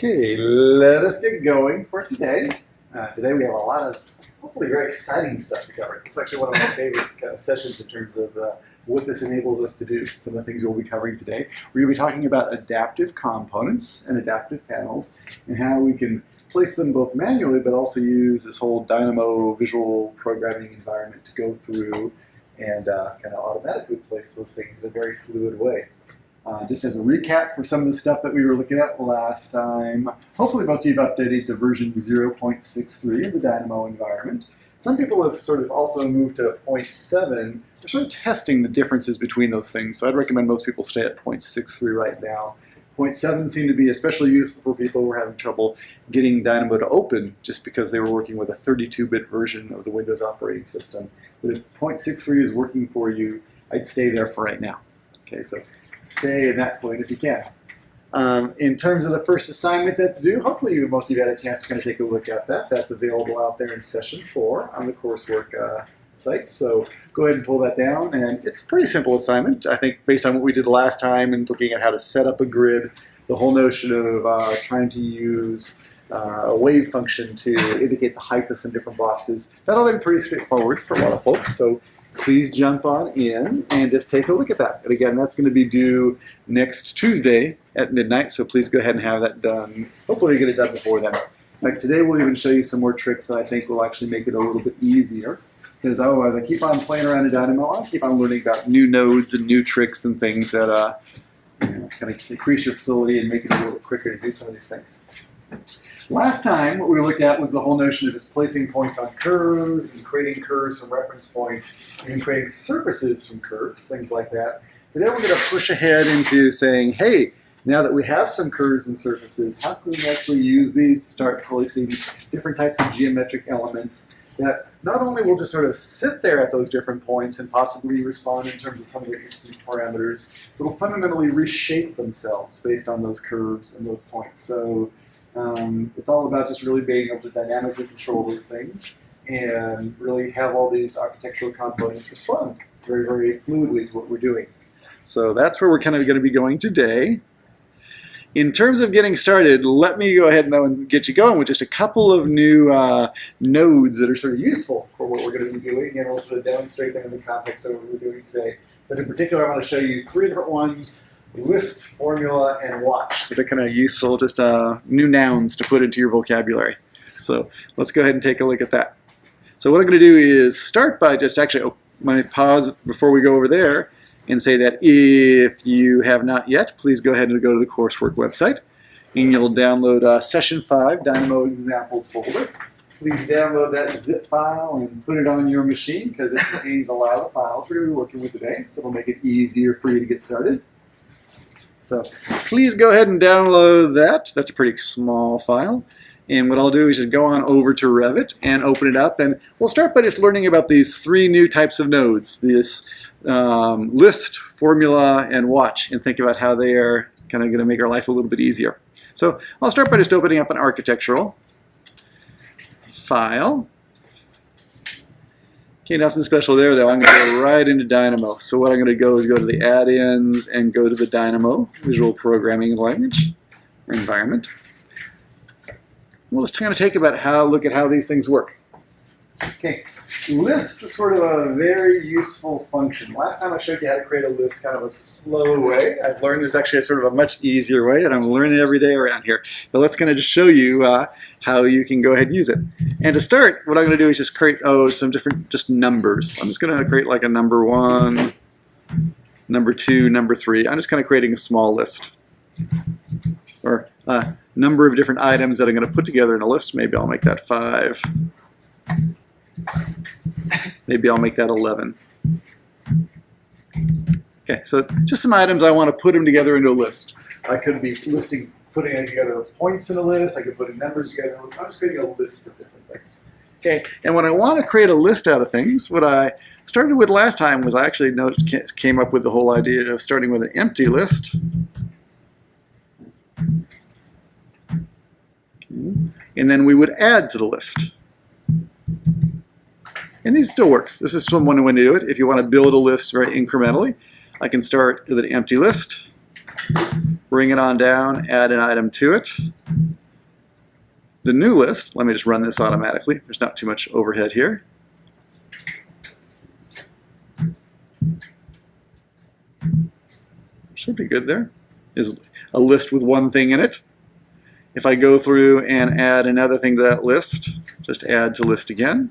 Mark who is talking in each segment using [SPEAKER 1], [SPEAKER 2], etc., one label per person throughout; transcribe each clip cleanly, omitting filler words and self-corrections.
[SPEAKER 1] Okay, let us get going for today. Today we have a lot of hopefully very exciting stuff to cover. It's actually one of my favorite sessions in terms of what this enables us to do. Some of the things we'll be covering today. We're going to be talking about adaptive components and adaptive panels and how we can place them both manually but also use this whole Dynamo visual programming environment to go through and kind of automatically place those things in a very fluid way. Just as a recap for some of the stuff that we were looking at last time, hopefully most of you have updated to version 0.63 of the Dynamo environment. Some people have sort of also moved to 0.7. They're sort of testing the differences between those things, so I'd recommend most people stay at 0.63 right now. 0.7 seemed to be especially useful for people who were having trouble getting Dynamo to open just because they were working with a 32-bit version of the Windows operating system. But if 0.63 is working for you, I'd stay there for right now. Okay, so stay at that point if you can. In terms of the first assignment that's due, hopefully most of you had a chance to kind of take a look at that. That's available out there in session 4 on the coursework site. So go ahead and pull that down. And it's a pretty simple assignment. I think based on what we did last time and looking at how to set up a grid, the whole notion of trying to use a wave function to indicate the height of some different boxes, that'll be pretty straightforward for a lot of folks. So please jump on in and just take a look at that. And again, that's going to be due next Tuesday at midnight, so please go ahead and have that done. Hopefully you get it done before then. In fact, today we'll even show you some more tricks that I think will actually make it a little bit easier. Because otherwise I keep on playing around in Dynamo, I keep on learning about new nodes and new tricks and things that kind of increase your facility and make it a little quicker to do some of these things. Last time, what we looked at was the whole notion of just placing points on curves and creating curves from reference points and creating surfaces from curves, things like that. Today we're going to push ahead into saying, hey, now that we have some curves and surfaces, how can we actually use these to start placing different types of geometric elements that not only will just sort of sit there at those different points and possibly respond in terms of some of the instance parameters, but will fundamentally reshape themselves based on those curves and those points. So it's all about just really being able to dynamically control those things and really have all these architectural components respond very, very fluidly to what we're doing. So that's where we're kind of going to be going today. In terms of getting started, let me go ahead and get you going with just a couple of new nodes that are sort of useful for what we're going to be doing, and we'll sort of demonstrate them in the context of what we're doing today. But in particular, I want to show you 3 different ones: list, formula, and watch, that are kind of useful, just new nouns to put into your vocabulary. So let's go ahead and take a look at that. So what I'm going to do is start by just actually, let me pause before we go over there and say that if you have not yet, please go ahead and go to the coursework website and you'll download Session 5 Dynamo Examples folder. Please download that zip file and put it on your machine because it contains a lot of files we're going to be working with today, so it'll make it easier for you to get started. So please go ahead and download that. That's a pretty small file. And what I'll do is just go on over to Revit and open it up. And we'll start by just learning about these 3 new types of nodes: this list, formula, and watch, and think about how they are kind of going to make our life a little bit easier. So I'll start by just opening up an architectural file. Okay, nothing special there though. I'm going to go right into Dynamo. So what I'm going to go is go to the add-ins and go to the Dynamo visual programming language or environment. We'll just kind of take about look at how these things work. Okay, list is sort of a very useful function. Last time I showed you how to create a list kind of a slow way. I've learned there's actually a sort of a much easier way, and I'm learning every day around here. But let's kind of just show you how you can go ahead and use it. And to start, what I'm going to do is just create some different just numbers. I'm just going to create like a number 1, number 2, number 3. I'm just kind of creating a small list. Or number of different items that I'm going to put together in a list. Maybe I'll make that 5. Maybe I'll make that 11. Okay, so just some items I want to put them together into a list. I could be putting together points in a list. I could put numbers together in a list. I'm just creating a list of different things. Okay, and when I want to create a list out of things, what I started with last time was I actually came up with the whole idea of starting with an empty list. And then we would add to the list. And these still works. This is one way to do it. If you want to build a list very incrementally, I can start with an empty list.
[SPEAKER 2] bring it on down, add an item to it. The new list, let me just run this automatically. There's not too much overhead here. Should be good there. Is a list with one thing in it. If I go through and add another thing to that list, just add to list again.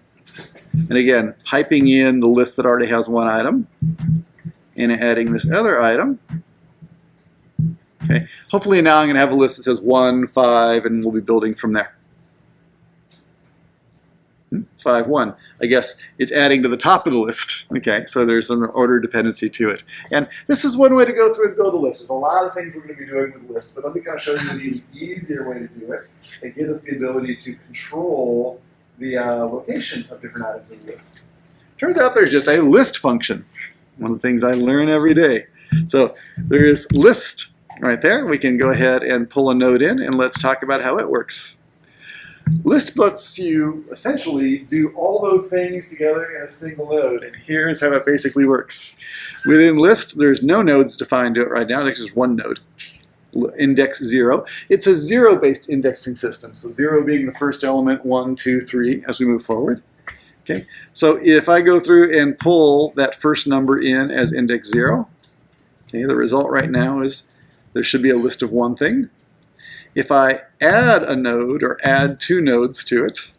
[SPEAKER 2] And again, piping in the list that already has one item and adding this other item. Okay. Hopefully now I'm going to have a list that says 1, 5, and we'll be building from there. 5, 1. I guess it's adding to the top of the list. Okay, so there's some order dependency to it. And this is one way to go through and build a list. There's a lot of things we're going to be doing with lists, but let me kind of show you an even easier way to do it and give us the ability to control the location of different items in the list. Turns out there's just a list function. One of the things I learn every day. So there is list right there. We can go ahead and pull a node in, and let's talk about how it works. List lets you essentially do all those things together in a single node, and here's how it basically works. Within list, there's no nodes defined to it right now. There's just one node, index 0. It's a 0-based indexing system, so 0 being the first element, 1, 2, 3 as we move forward. Okay, so if I go through and pull that first number in as index 0, okay, the result right now is there should be a list of one thing. If I add a node or add 2 nodes to it,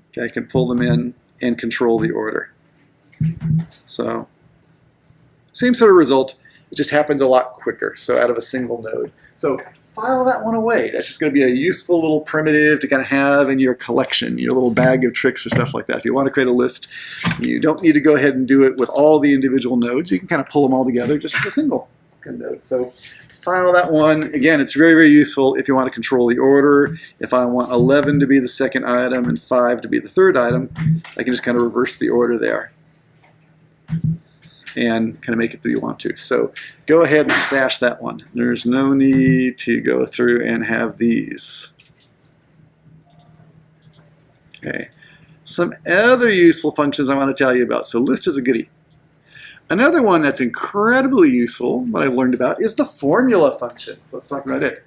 [SPEAKER 2] okay, I can pull them in and control the order. So, same sort of result, it just happens a lot quicker, so out of a single node. So file that one away. That's just going to be a useful little primitive to kind of have in your collection, your little bag of tricks or stuff like that. If you want to create a list, you don't need to go ahead and do it with all the individual nodes. You can kind of pull them all together just as a single node. So file that one. Again, it's very, very useful if you want to control the order. If I want 11 to be the second item and 5 to be the third item, I can just kind of reverse the order there and kind of make it the way you want to. So go ahead and stash that one. There's no need to go through and have these. Okay. Some other useful functions I want to tell you about. So list is a goodie. Another one that's incredibly useful, what I've learned about, is the formula function. So let's talk about it.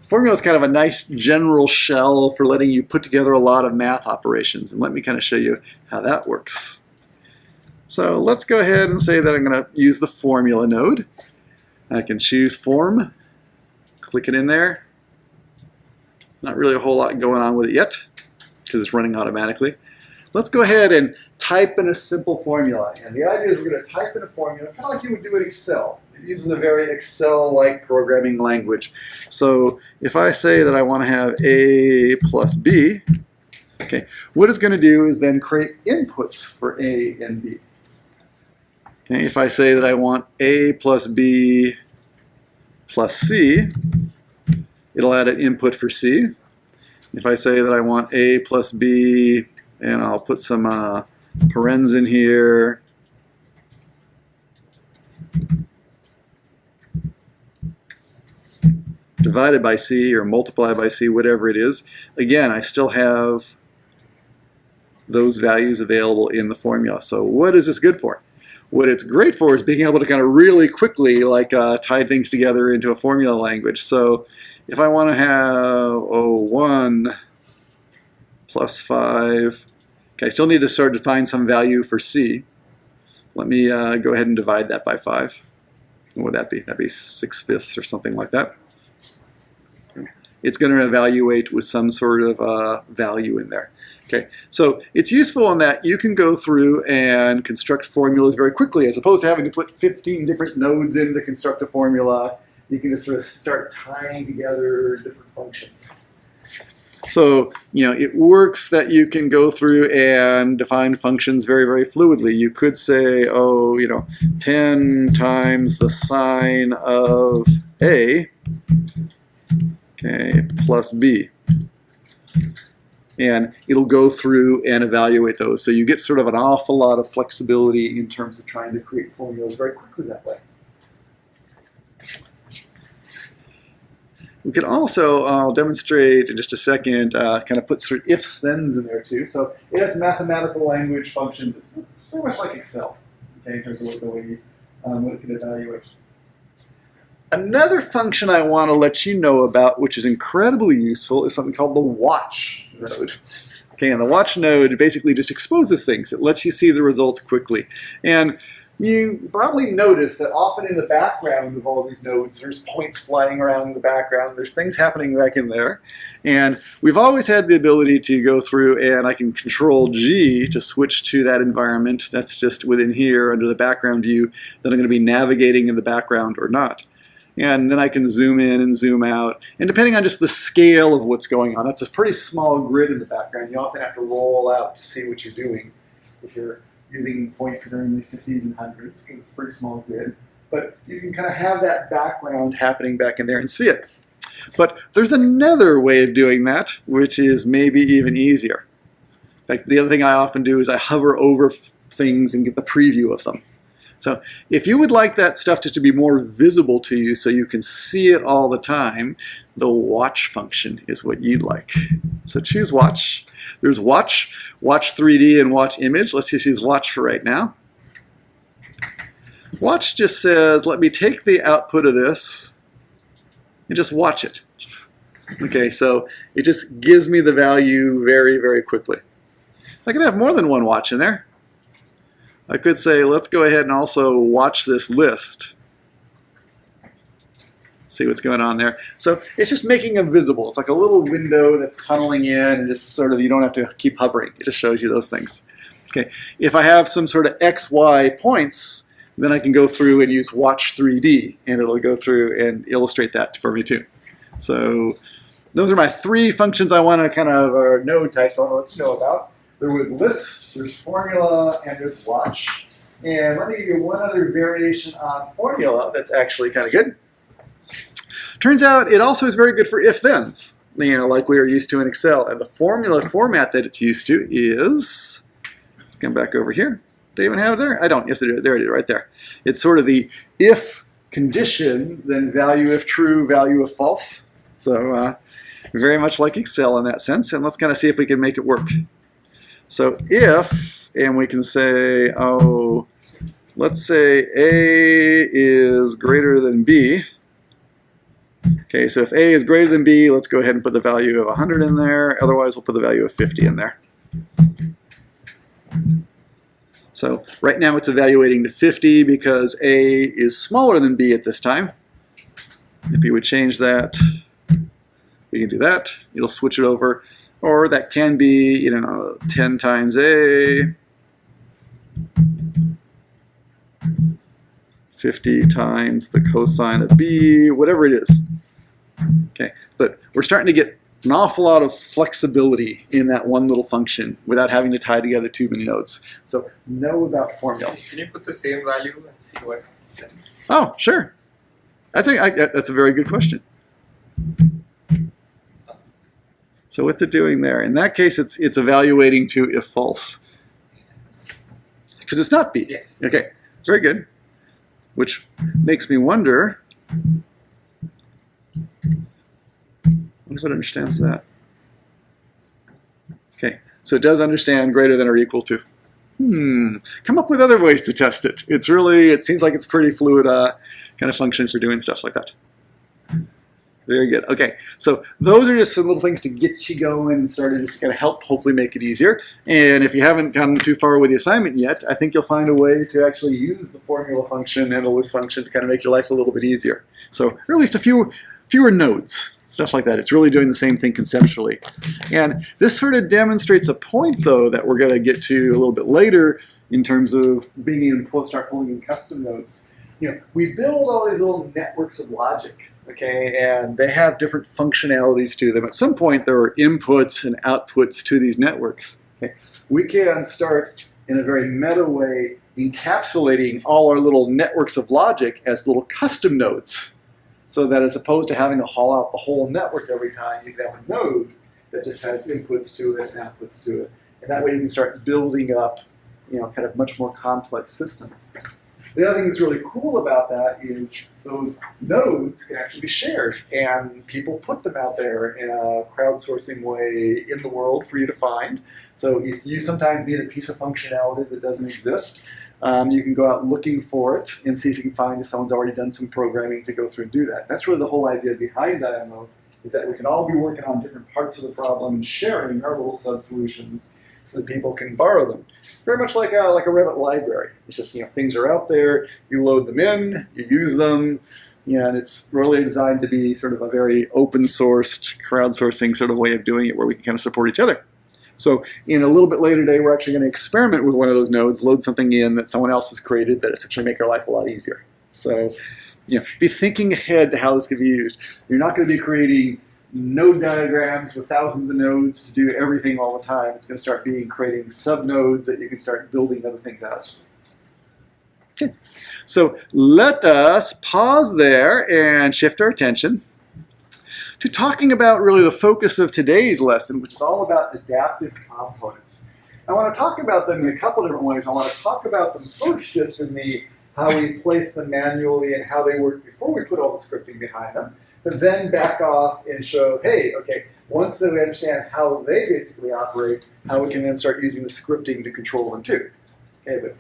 [SPEAKER 2] Formula is kind of a nice general shell for letting you put together a lot of math operations. And let me kind of show you how that works. So let's go ahead and say that I'm going to use the formula node. I can choose form, click it in there. Not really a whole lot going on with it yet because it's running automatically. Let's go ahead and type in a simple formula. And the idea is we're going to type in a formula, kind of like you would do in Excel. It uses a very Excel-like programming language. So if I say that I want to have A plus B, okay, what it's going to do is then create inputs for A and B. Okay, if I say that I want A plus B plus C, it'll add an input for C. If I say that I want A plus B, and I'll put some parens in here. Divided by C or multiplied by C, whatever it is. Again, I still have those values available in the formula. So what is this good for? What it's great for is being able to kind of really quickly tie things together into a formula language. So if I want to have 1 plus 5, okay, I still need to start to find some value for C. Let me go ahead and divide that by 5. What would that be? That'd be 6/5 or something like that. It's going to evaluate with some sort of value in there. Okay, so it's useful in that you can go through and construct formulas very quickly, as opposed to having to put 15 different nodes in to construct a formula. You can just sort of start tying together different functions. So, it works that you can go through and define functions very, very fluidly. You could say, 10 times the sine of A, okay, plus B. And it'll go through and evaluate those. So you get sort of an awful lot of flexibility in terms of trying to create formulas very quickly that way. We can also, I'll demonstrate in just a second, kind of put sort of ifs, thens in there too. So it has mathematical language functions. It's very much like Excel, okay, in terms of the way what it can evaluate. Another function I want to let you know about, which is incredibly useful, is something called the watch node. Okay, and the watch node basically just exposes things. It lets you see the results quickly. And you probably notice that often in the background of all these nodes, there's points flying around in the background. There's things happening back in there. And we've always had the ability to go through and I can control G to switch to that environment. That's just within here under the background view that I'm going to be navigating in the background or not. And then I can zoom in and zoom out. And depending on just the scale of what's going on, that's a pretty small grid in the background. You often have to roll out to see what you're doing. If you're using points that are in the 50s and 100s, it's a pretty small grid. But you can kind of have that background happening back in there and see it. But there's another way of doing that, which is maybe even easier. In fact, the other thing I often do is I hover over things and get the preview of them. So if you would like that stuff to be more visible to you so you can see it all the time, the watch function is what you'd like. So choose watch. There's watch, watch 3D, and watch image. Let's just use watch for right now. Watch just says, let me take the output of this and just watch it. Okay, so it just gives me the value very, very quickly. I can have more than one watch in there. I could say, let's go ahead and also watch this list. See what's going on there. So it's just making it visible. It's like a little window that's tunneling in and just sort of, you don't have to keep hovering. It just shows you those things. Okay. If I have some sort of X, Y points, then I can go through and use watch 3D and it'll go through and illustrate that for me too. So those are my three functions I want to kind of, node types I want to let you know about. There was list, there's formula, and there's watch. And let me give you one other variation on formula that's actually kind of good. Turns out it also is very good for if-thens, like we are used to in Excel. And the formula format that it's used to is, let's come back over here. Do I even have it there? I don't. Yes, there it is, right there. It's sort of the if condition, then value if true, value if false. So very much like Excel in that sense. And let's kind of see if we can make it work. So if, and we can say, oh, let's say A is greater than B. Okay, so if A is greater than B, let's go ahead and put the value of 100 in there. Otherwise, we'll put the value of 50 in there. So right now it's evaluating to 50 because A is smaller than B at this time. If you would change that, we can do that. It'll switch it over. Or that can be, 10 times A, 50 times the cosine of B, whatever it is. Okay, but we're starting to get an awful lot of flexibility in that one little function without having to tie together too many nodes. So know about formula.
[SPEAKER 3] Can you put the same value and see what happens then?
[SPEAKER 2] Oh, sure. That's a very good question. So what's it doing there? In that case, it's evaluating to if false. Because it's not B.
[SPEAKER 3] Yeah.
[SPEAKER 2] Okay, very good. Which makes me wonder, what if it understands that? Okay, so it does understand greater than or equal to. Come up with other ways to test it. It seems like it's pretty fluid kind of function for doing stuff like that. Very good. Okay, so those are just some little things to get you going and started, just to kind of help hopefully make it easier. And if you haven't gotten too far with the assignment yet, I think you'll find a way to actually use the formula function and the list function to kind of make your life a little bit easier. So, or at least fewer nodes, stuff like that. It's really doing the same thing conceptually. And this sort of demonstrates a point, though, that we're going to get to a little bit later in terms of being able to start pulling in custom nodes. We build all these little networks of logic. Okay, and they have different functionalities to them. At some point, there are inputs and outputs to these networks. Okay, we can start in a very meta way encapsulating all our little networks of logic as little custom nodes, so that as opposed to having to haul out the whole network every time, you can have a node that just has inputs to it and outputs to it, and that way you can start building up, kind of much more complex systems. The other thing that's really cool about that is those nodes can actually be shared, and people put them out there in a crowdsourcing way in the world for you to find. So if you sometimes need a piece of functionality that doesn't exist, You can go out looking for it and see if you can find if someone's already done some programming to go through and do that. That's really the whole idea behind Dynamo, is that we can all be working on different parts of the problem and sharing our little sub-solutions so that people can borrow them. Very much like a Revit library. It's just, things are out there, you load them in, you use them, and it's really designed to be sort of a very open-sourced, crowdsourcing sort of way of doing it where we can kind of support each other. So in a little bit later today, we're actually going to experiment with one of those nodes, load something in that someone else has created that essentially make our life a lot easier. So, be thinking ahead to how this could be used. You're not going to be creating node diagrams with thousands of nodes to do everything all the time. It's going to start creating sub-nodes that you can start building other things out. Okay, so let us pause there and shift our attention to talking about really the focus of today's lesson, which is all about adaptive components. I want to talk about them in a couple different ways. I want to talk about them first just in how we place them manually and how they work before we put all the scripting behind them, but then back off and show, hey, okay, once that we understand how they basically operate, how we can then start using the scripting to control them too. Okay, but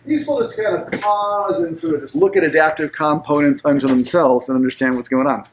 [SPEAKER 2] useful just to kind of pause and sort of just look at adaptive components unto themselves and understand what's going on.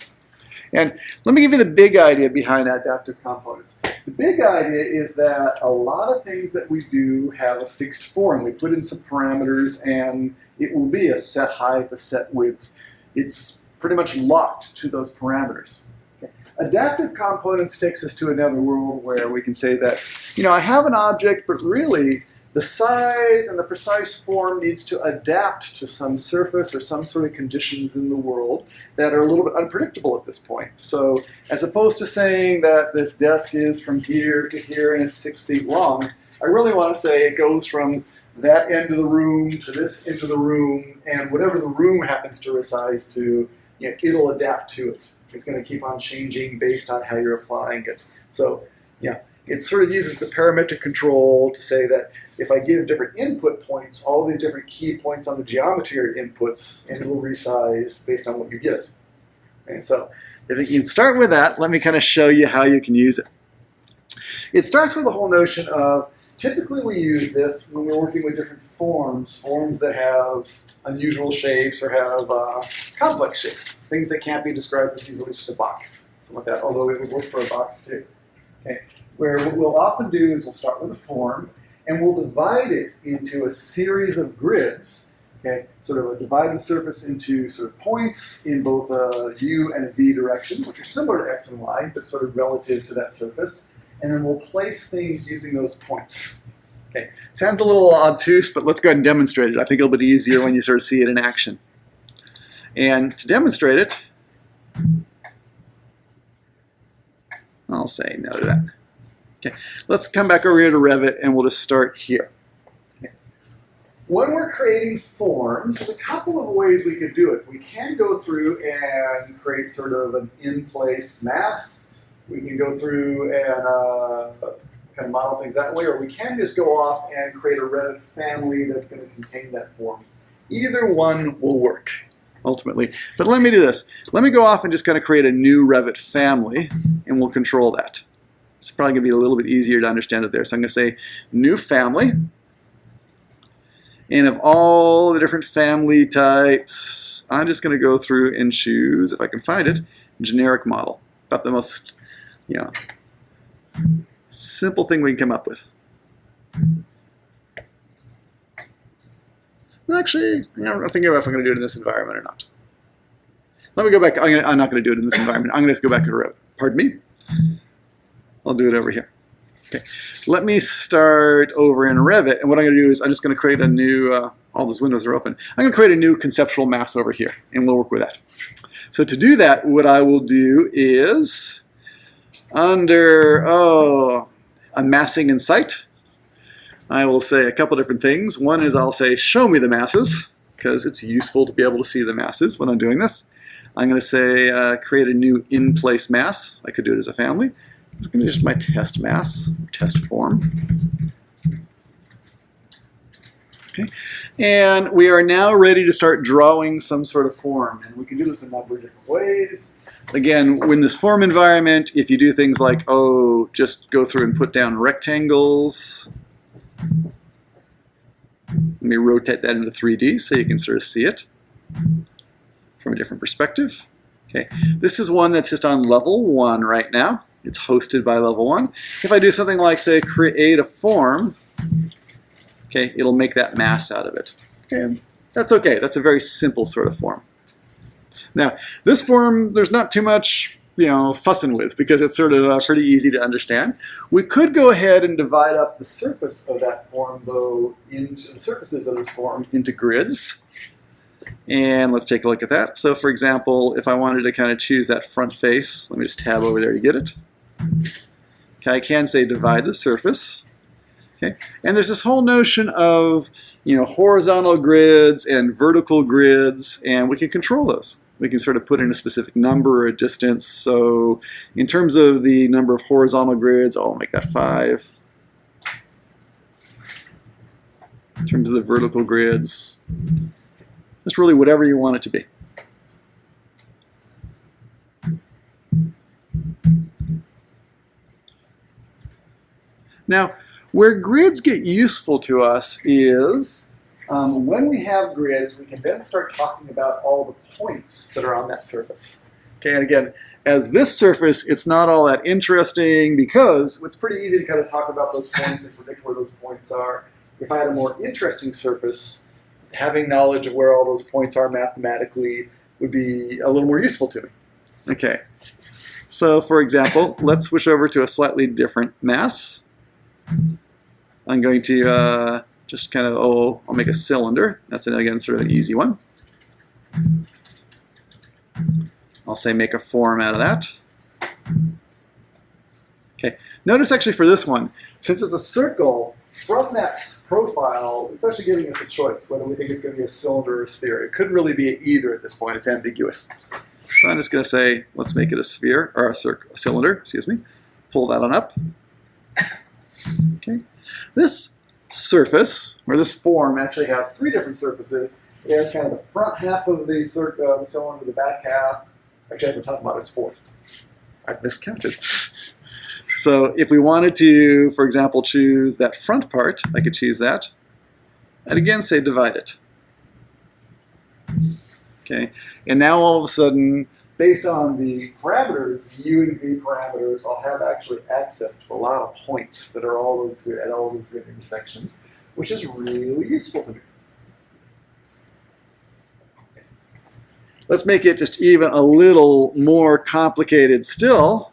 [SPEAKER 2] And let me give you the big idea behind adaptive components. The big idea is that a lot of things that we do have a fixed form. We put in some parameters and it will be a set height, a set width. It's pretty much locked to those parameters. Okay. Adaptive components takes us to another world where we can say that, I have an object, but really the size and the precise form needs to adapt to some surface or some sort of conditions in the world that are a little bit unpredictable at this point. So as opposed to saying that this desk is from here to here and it's 6 feet long, I really want to say it goes from that end of the room to this end of the room, and whatever the room happens to resize to, it'll adapt to it. It's going to keep on changing based on how you're applying it. So it sort of uses the parametric control to say that if I give different input points, all these different key points on the geometry are inputs, and it will resize based on what you get. Okay, so if you can start with that, let me kind of show you how you can use it. It starts with the whole notion of, typically we use this when we're working with different forms that have unusual shapes or have complex shapes, things that can't be described as easily just a box, something like that, although it would work for a box too. Okay. Where what we'll often do is we'll start with a form and we'll divide it into a series of grids, okay, sort of divide the surface into sort of points in both a U and a V direction, which are similar to X and Y, but sort of relative to that surface. And then we'll place things using those points. Okay, sounds a little obtuse, but let's go ahead and demonstrate it. I think it'll be easier when you sort of see it in action. And to demonstrate it, I'll say no to that. Okay, let's come back over here to Revit and we'll just start here. Okay. When we're creating forms, there's a couple of ways we could do it. We can go through and create sort of an in-place mass. We can go through and kind of model things that way, or we can just go off and create a Revit family that's going to contain that form. Either one will work, ultimately. But let me do this. Let me go off and just kind of create a new Revit family, and we'll control that. It's probably going to be a little bit easier to understand it there. So I'm going to say new family. And of all the different family types, I'm just going to go through and choose, if I can find it, generic model. About the most, simple thing we can come up with. Actually, I'm thinking about if I'm going to do it in this environment or not. Let me go back. I'm not going to do it in this environment. I'm going to go back to Revit. Pardon me. I'll do it over here. Okay. Let me start over in Revit, and what I'm going to do is I'm just going to create a new, all those windows are open. I'm going to create a new conceptual mass over here, and we'll work with that. So to do that, what I will do is under, unmassing in sight, I will say a couple different things. One is I'll say, show me the masses, because it's useful to be able to see the masses when I'm doing this. I'm going to say, create a new in-place mass. I could do it as a family. It's going to be just my test mass, test form. Okay. And we are now ready to start drawing some sort of form. And we can do this in a number of different ways. Again, in this form environment, if you do things like, just go through and put down rectangles. Let me rotate that into 3D so you can sort of see it from a different perspective. Okay, this is one that's just on level 1 right now. It's hosted by level 1. If I do something like, say, create a form, okay, it'll make that mass out of it. Okay, that's okay. That's a very simple sort of form. Now, this form, there's not too much, fussing with because it's sort of pretty easy to understand. We could go ahead and divide up the surface of that form, though, into the surfaces of this form into grids. And let's take a look at that. So, for example, if I wanted to kind of choose that front face, let me just tab over there to get it. Okay, I can say divide the surface. Okay, and there's this whole notion of horizontal grids and vertical grids, and we can control those. We can sort of put in a specific number or a distance. So, in terms of the number of horizontal grids, I'll make that 5. In terms of the vertical grids, just really whatever you want it to be. Now, where grids get useful to us is when we have grids, we can then start talking about all the points that are on that surface. Okay, and again, as this surface, it's not all that interesting because it's pretty easy to kind of talk about those points and predict where those points are. If I had a more interesting surface, having knowledge of where all those points are mathematically would be a little more useful to me. Okay, so for example, let's switch over to a slightly different mass. I'm going to just kind of, I'll make a cylinder. That's, again, sort of an easy one. I'll say make a form out of that. Okay, notice actually for this one, since it's a circle, from that profile, it's actually giving us a choice whether we think it's going to be a cylinder or a sphere. It couldn't really be either at this point. It's ambiguous. So I'm just going to say, let's make it a sphere, or a cylinder, excuse me. Pull that on up. Okay. This surface, or this form, actually has 3 different surfaces. It has kind of the front half of the cylinder, the back half. Actually, I have to talk about its 4th. I've miscounted. So if we wanted to, for example, choose that front part, I could choose that. And again, say divide it. Okay, and now all of a sudden, based on the parameters, the U and V parameters, I'll have actually access to a lot of points that are all those at all those grid intersections, which is really useful to me. Let's make it just even a little more complicated still.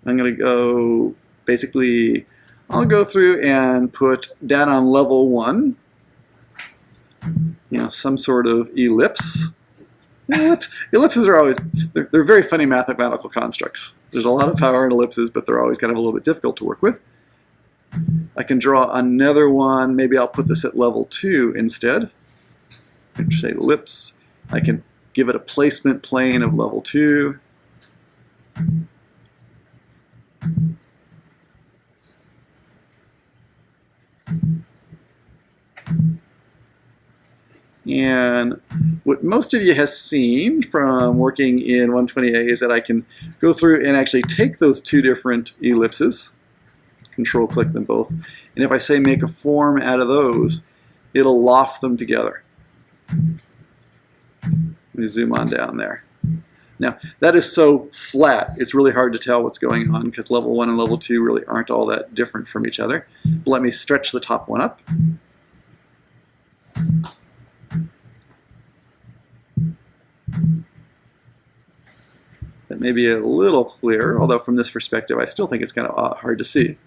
[SPEAKER 2] I'm going to go, basically, I'll go through and put down on level 1, some sort of ellipse. Ellipses are always, they're very funny mathematical constructs. There's a lot of power in ellipses, but they're always kind of a little bit difficult to work with. I can draw another one. Maybe I'll put this at level 2 instead. Say ellipse. I can give it a placement plane of level 2. And what most of you has seen from working in 120A is that I can go through and actually take those 2 different ellipses, control click them both, and if I say make a form out of those, it'll loft them together. Let me zoom on down there. Now, that is so flat, it's really hard to tell what's going on because level 1 and level 2 really aren't all that different from each other. But let me stretch the top one up. That may be a little clearer, although from this perspective I still think it's kind of hard to see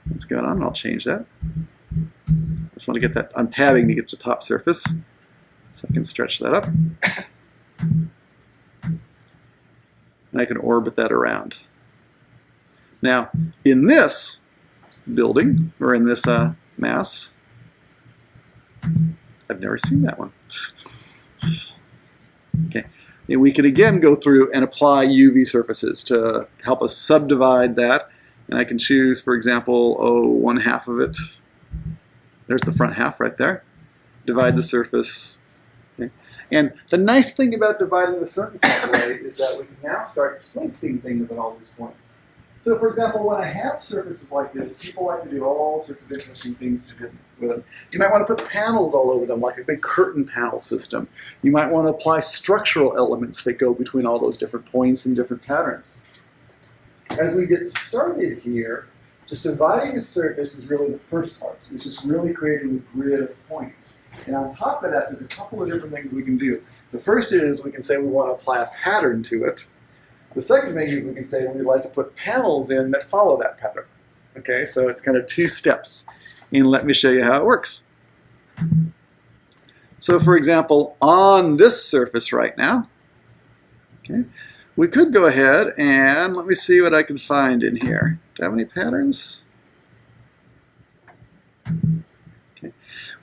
[SPEAKER 2] what's going on. I'll change that. I just want to get that, I'm tabbing to get to the top surface, so I can stretch that up. And I can orbit that around. Now, in this building, or in this mass, I've never seen that one. Okay. And we could again go through and apply UV surfaces to help us subdivide that. And I can choose, for example, 1/2 of it. There's the front half right there. Divide the surface. Okay. And the nice thing about dividing the surface that way is that we can now start placing things at all these points. So for example, when I have surfaces like this, people like to do all sorts of interesting things to do with them. You might want to put panels all over them, like a big curtain panel system. You might want to apply structural elements that go between all those different points and different patterns. As we get started here, just dividing the surface is really the first part. It's just really creating a grid of points. And on top of that, there's a couple of different things we can do. The first is we can say we want to apply a pattern to it. The second thing is we can say we'd like to put panels in that follow that pattern. Okay, so it's kind of 2 steps. And let me show you how it works. So for example, on this surface right now, okay, we could go ahead and let me see what I can find in here. Do I have any patterns? Okay.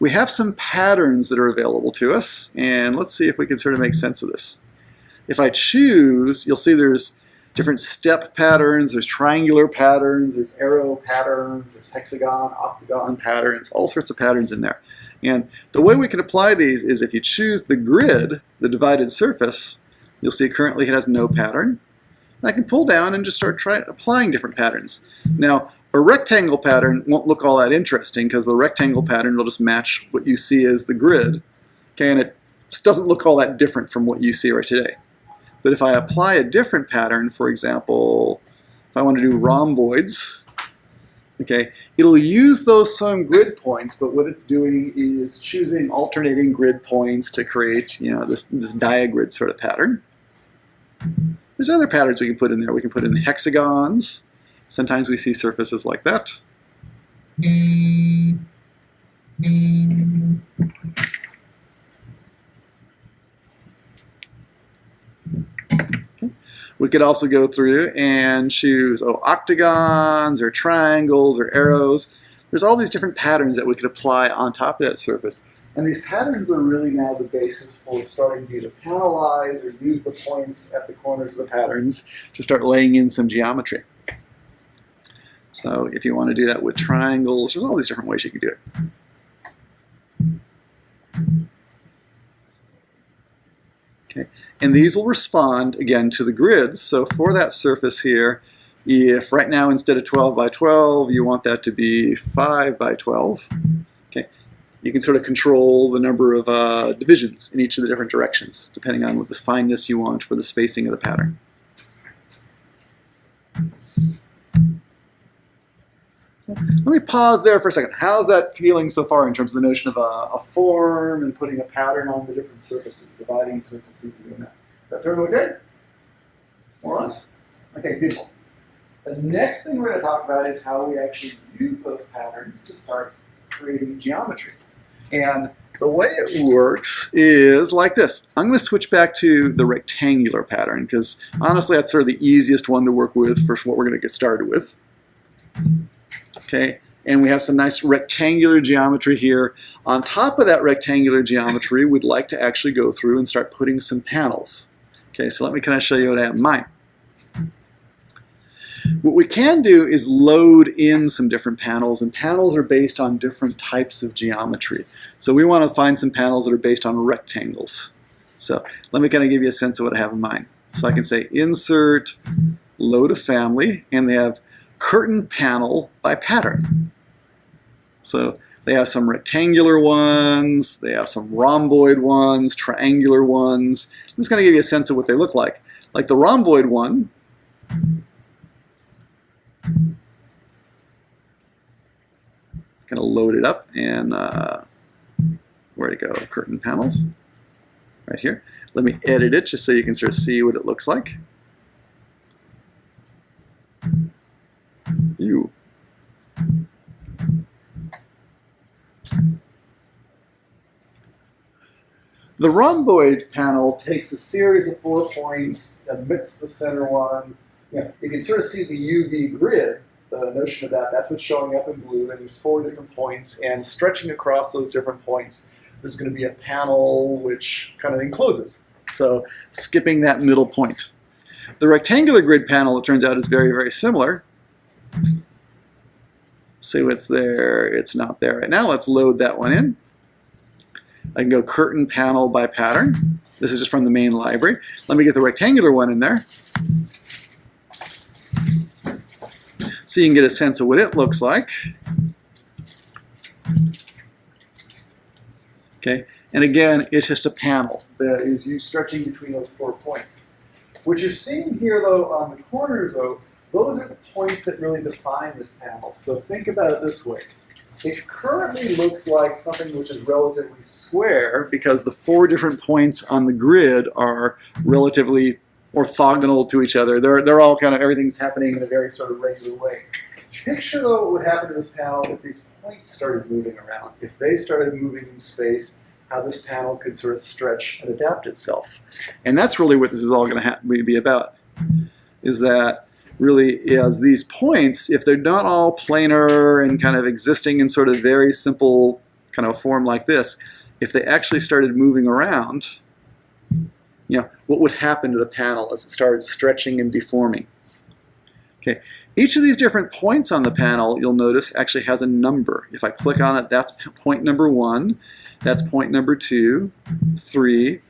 [SPEAKER 2] We have some patterns that are available to us, and let's see if we can sort of make sense of this. If I choose, you'll see there's different step patterns, there's triangular patterns, there's arrow patterns, there's hexagon, octagon patterns, all sorts of patterns in there. And the way we can apply these is if you choose the grid, the divided surface, you'll see currently it has no pattern. And I can pull down and just start applying different patterns. Now, a rectangle pattern won't look all that interesting because the rectangle pattern will just match what you see as the grid. Okay, and it just doesn't look all that different from what you see right today. But if I apply a different pattern, for example, if I want to do rhomboids, okay, it'll use those same grid points, but what it's doing is choosing alternating grid points to create, you know, this diagrid sort of pattern. There's other patterns we can put in there. We can put in the hexagons. Sometimes we see surfaces like that. We could also go through and choose octagons or triangles or arrows. There's all these different patterns that we could apply on top of that surface. And these patterns are really now the basis for starting to either panelize or use the points at the corners of the patterns to start laying in some geometry. So if you want to do that with triangles, there's all these different ways you can do it. Okay. And these will respond, again, to the grids. So for that surface here, if right now instead of 12 by 12, you want that to be 5 by 12, okay, you can sort of control the number of divisions in each of the different directions, depending on what the fineness you want for the spacing of the pattern. Let me pause there for a second. How's that feeling so far in terms of the notion of a form and putting a pattern on the different surfaces, dividing surfaces and doing that? That sort of okay? More or less? Okay, beautiful. The next thing we're going to talk about is how we actually use those patterns to start creating geometry. And the way it works is like this. I'm going to switch back to the rectangular pattern because honestly that's sort of the easiest one to work with for what we're going to get started with. Okay, and we have some nice rectangular geometry here. On top of that rectangular geometry, we'd like to actually go through and start putting some panels. Okay, so let me kind of show you what I have in mind. What we can do is load in some different panels, and panels are based on different types of geometry. So we want to find some panels that are based on rectangles. So let me kind of give you a sense of what I have in mind. So I can say insert, load a family, and they have curtain panel by pattern. So they have some rectangular ones, they have some rhomboid ones, triangular ones. I'm just going to give you a sense of what they look like. Like the rhomboid one, kind of load it up and where to go? Curtain panels, right here. Let me edit it just so you can sort of see what it looks like. The rhomboid panel takes a series of 4 points, omits the center one. You can sort of see the UV grid, the notion of that. That's what's showing up in blue, and there's 4 different points, and stretching across those different points, there's going to be a panel which kind of encloses. So skipping that middle point. The rectangular grid panel, it turns out, is very, very similar. See what's there. It's not there right now. Let's load that one in. I can go curtain panel by pattern. This is just from the main library. Let me get the rectangular one in there. so you can get a sense of what it looks like. Okay, and again, it's just a panel that is you stretching between those 4 points. What you're seeing here, though, on the corners, though, those are the points that really define this panel. So think about it this way. It currently looks like something which is relatively square because the 4 different points on the grid are relatively orthogonal to each other. They're all kind of, everything's happening in a very sort of regular way. Picture, though, what would happen to this panel if these points started moving around. If they started moving in space, how this panel could sort of stretch and adapt itself. And that's really what this is all going to be about, is that really as these points, if they're not all planar and kind of existing in sort of very simple kind of form like this, if they actually started moving around, you know, what would happen to the panel as it started stretching and deforming? Okay, each of these different points on the panel, you'll notice, actually has a number. If I click on it, that's point number 1, that's point number 2, 3,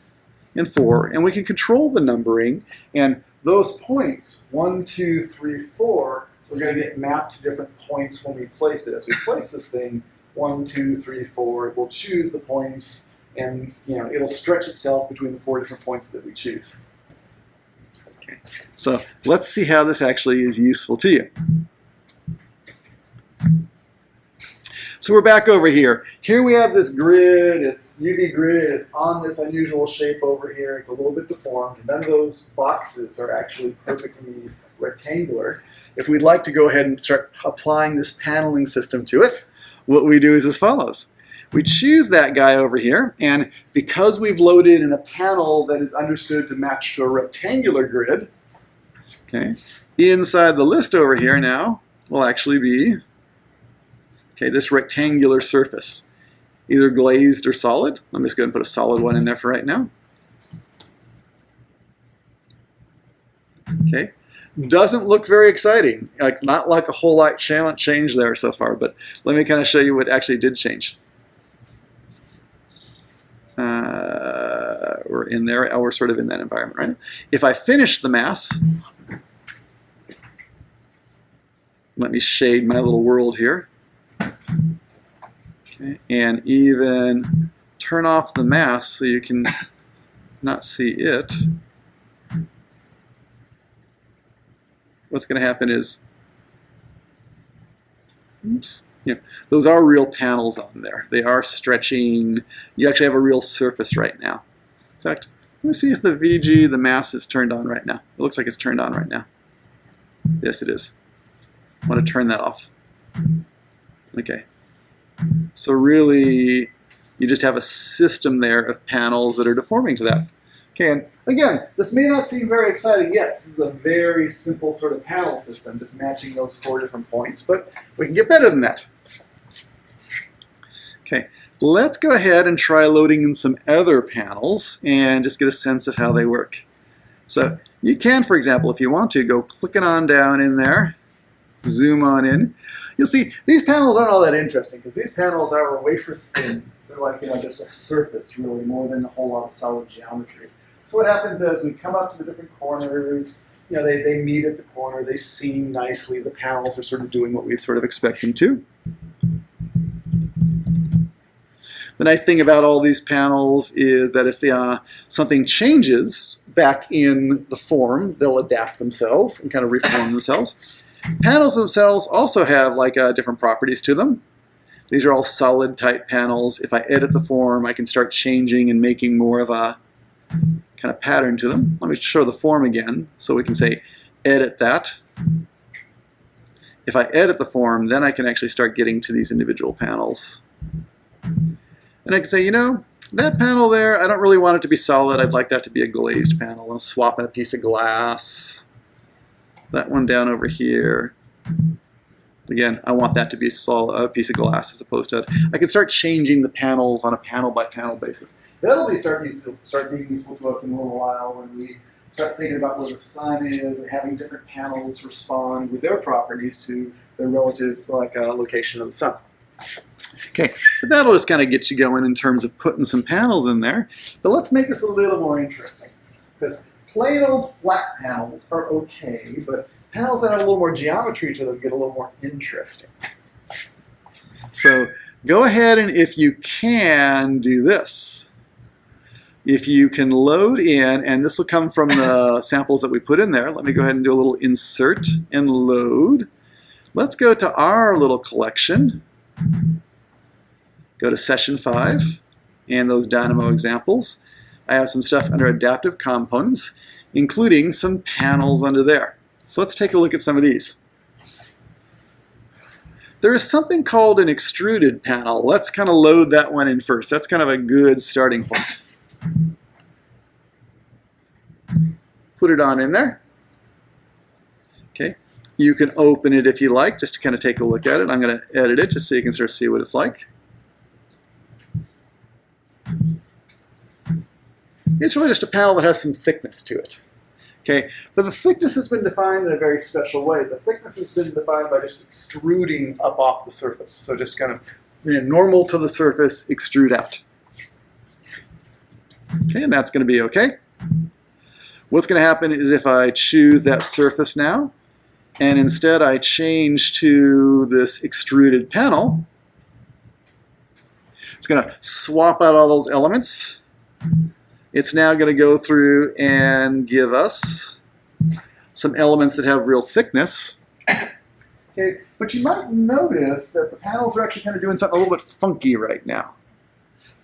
[SPEAKER 2] and 4, and we can control the numbering, and those points, 1, 2, 3, 4, we're going to get mapped to different points when we place it. As we place this thing, 1, 2, 3, 4, it will choose the points, and you know, it'll stretch itself between the 4 different points that we choose. Okay. So let's see how this actually is useful to you. So we're back over here. Here we have this grid, it's UV grid, it's on this unusual shape over here, it's a little bit deformed. None of those boxes are actually perfectly rectangular. If we'd like to go ahead and start applying this paneling system to it, what we do is as follows. We choose that guy over here, and because we've loaded in a panel that is understood to match to a rectangular grid, okay, inside the list over here now will actually be, okay, this rectangular surface, either glazed or solid. Let me just go ahead and put a solid one in there for right now. Okay, doesn't look very exciting, like not like a whole lot changed there so far, but let me kind of show you what actually did change. We're in there, we're sort of in that environment right now. If I finish the mass, let me shade my little world here. Okay, and even turn off the mask so you can not see it. What's going to happen is, oops, yeah, those are real panels on there. They are stretching. You actually have a real surface right now. In fact, let me see if the VG, the mask, is turned on right now. It looks like it's turned on right now. Yes, it is. I want to turn that off. Okay. So really, you just have a system there of panels that are deforming to that. Okay, and again, this may not seem very exciting yet. This is a very simple sort of panel system, just matching those 4 different points, but we can get better than that. Okay, let's go ahead and try loading in some other panels and just get a sense of how they work. So you can, for example, if you want to, go clicking on down in there, zoom on in. You'll see these panels aren't all that interesting because these panels are wafer thin. They're like, you know, just a surface really, more than a whole lot of solid geometry. So what happens is we come up to the different corners, you know, they meet at the corner, they seam nicely, the panels are sort of doing what we'd sort of expect them to. The nice thing about all these panels is that if something changes back in the form, they'll adapt themselves and kind of reform themselves. Panels themselves also have like different properties to them. These are all solid type panels. If I edit the form, I can start changing and making more of a kind of pattern to them. Let me show the form again so we can say edit that. If I edit the form, then I can actually start getting to these individual panels. And I can say, you know, that panel there, I don't really want it to be solid. I'd like that to be a glazed panel. I'll swap in a piece of glass. That one down over here. Again, I want that to be a piece of glass as opposed to, I can start changing the panels on a panel by panel basis. That'll be start being useful to us in a little while when we start thinking about where the sun is and having different panels respond with their properties to their relative location of the sun. Okay, but that'll just kind of get you going in terms of putting some panels in there. But let's make this a little more interesting, because plain old flat panels are okay, but panels that have a little more geometry to them get a little more interesting. So go ahead and, if you can, do this. If you can load in, and this will come from the samples that we put in there. Let me go ahead and do a little insert and load. Let's go to our little collection. Go to session 5 and those Dynamo examples. I have some stuff under adaptive components, including some panels under there. So let's take a look at some of these. There is something called an extruded panel. Let's kind of load that one in first. That's kind of a good starting point. Put it on in there. Okay. You can open it if you like, just to kind of take a look at it. I'm going to edit it just so you can sort of see what it's like. It's really just a panel that has some thickness to it. Okay, but the thickness has been defined in a very special way. The thickness has been defined by just extruding up off the surface. So just kind of normal to the surface, extrude out. Okay, and that's going to be okay. What's going to happen is if I choose that surface now, and instead I change to this extruded panel, it's going to swap out all those elements. It's now going to go through and give us some elements that have real thickness. Okay, but you might notice that the panels are actually kind of doing something a little bit funky right now.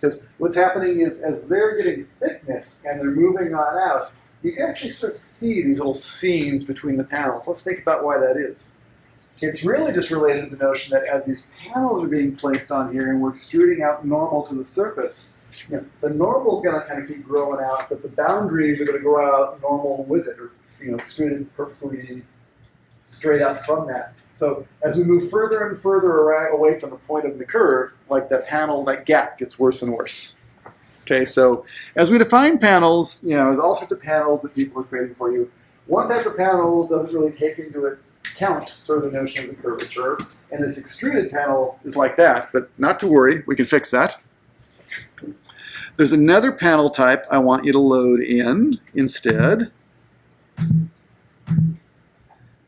[SPEAKER 2] Because what's happening is as they're getting thickness and they're moving on out, you can actually sort of see these little seams between the panels. Let's think about why that is. It's really just related to the notion that as these panels are being placed on here and we're extruding out normal to the surface, the normal is going to kind of keep growing out, but the boundaries are going to grow out normal with it, or extruded perfectly straight out from that. So as we move further and further away from the point of the curve, like that panel, that gap gets worse and worse. Okay, so as we define panels, there's all sorts of panels that people are creating for you. One type of panel doesn't really take into account sort of the notion of the curvature, and this extruded panel is like that, but not to worry, we can fix that. There's another panel type I want you to load in instead.